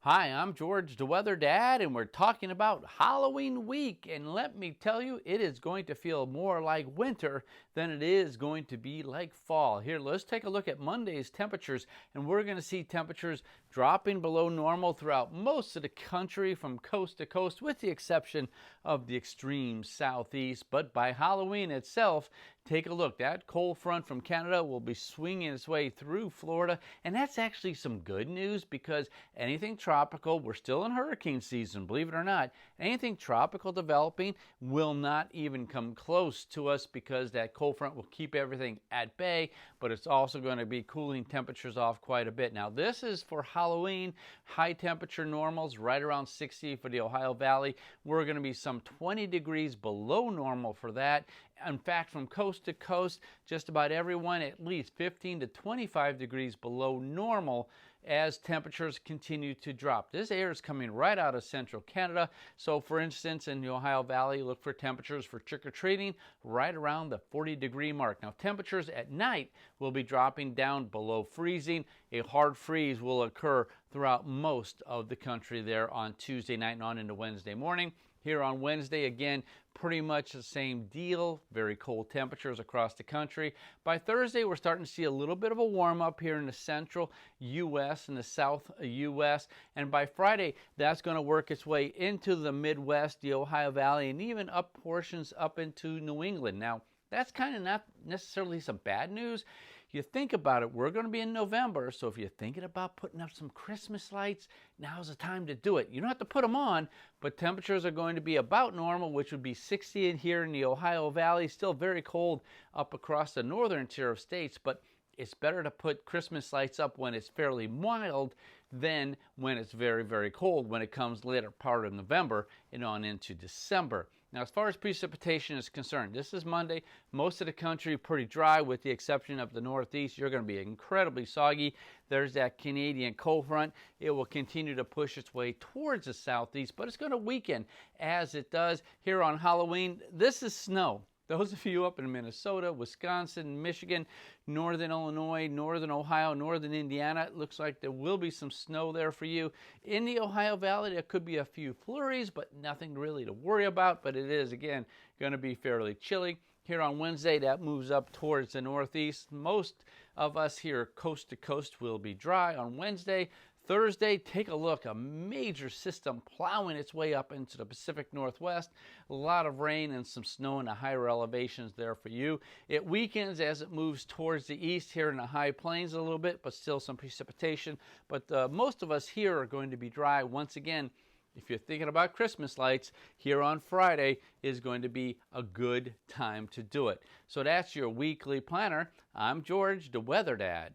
Hi, I'm George the Weather Dad, and we're talking about Halloween week. And let me tell you, it is going to feel more like winter than it is going to be like fall. Here, let's take a look at Monday's temperatures, and we're going to see temperatures dropping below normal throughout most of the country from coast to coast, with the exception of the extreme southeast. But by Halloween itself, take a look. That cold front from Canada will be swinging its way through Florida, and that's actually some good news because anything tropical, we're still in hurricane season, believe it or not, anything tropical developing will not even come close to us because that cold front will keep everything at bay, but it's also going to be cooling temperatures off quite a bit. Now, this is for Halloween. High temperature normals right around 60 for the Ohio Valley. We're going to be some 20 degrees below normal for that. In fact, from coast to coast, just about everyone at least 15 to 25 degrees below normal as temperatures continue to drop. This air is coming right out of central Canada. So for instance, in the Ohio Valley, look for temperatures for trick-or-treating right around the 40-degree mark. Now, temperatures at night will be dropping down below freezing. A hard freeze will occur throughout most of the country there on Tuesday night and on into Wednesday morning. Here on Wednesday, again, pretty much the same deal. Very cold temperatures across the country. By Thursday, we're starting to see a little bit of a warm up here in the central U.S. and the south U.S. And by Friday, that's going to work its way into the Midwest, the Ohio Valley, and even up portions up into New England. Now, that's kind of not necessarily some bad news. You think about it, we're going to be in November, so if you're thinking about putting up some Christmas lights, now's the time to do it. You don't have to put them on, but temperatures are going to be about normal, which would be 60 in here in the Ohio Valley. Still very cold up across the northern tier of states, but it's better to put Christmas lights up when it's fairly mild than when it's very, very cold when it comes later part of November and on into December. Now, as far as precipitation is concerned, this is Monday. Most of the country pretty dry with the exception of the Northeast. You're going to be incredibly soggy. There's that Canadian cold front. It will continue to push its way towards the Southeast, but it's going to weaken as it does here on Halloween. This is snow. Those of you up in Minnesota, Wisconsin, Michigan, northern Illinois, northern Ohio, northern Indiana, it looks like there will be some snow there for you. In the Ohio Valley, there could be a few flurries, but nothing really to worry about. But it is, again, going to be fairly chilly. Here on Wednesday, that moves up towards the northeast. Most of us here coast to coast will be dry on Wednesday. Thursday, take a look, a major system plowing its way up into the Pacific Northwest. A lot of rain and some snow in the higher elevations there for you. It weakens as it moves towards the east here in the high plains a little bit, but still some precipitation. But most of us here are going to be dry. Once again, if you're thinking about Christmas lights, here on Friday is going to be a good time to do it. So that's your weekly planner. I'm George, the Weather Dad.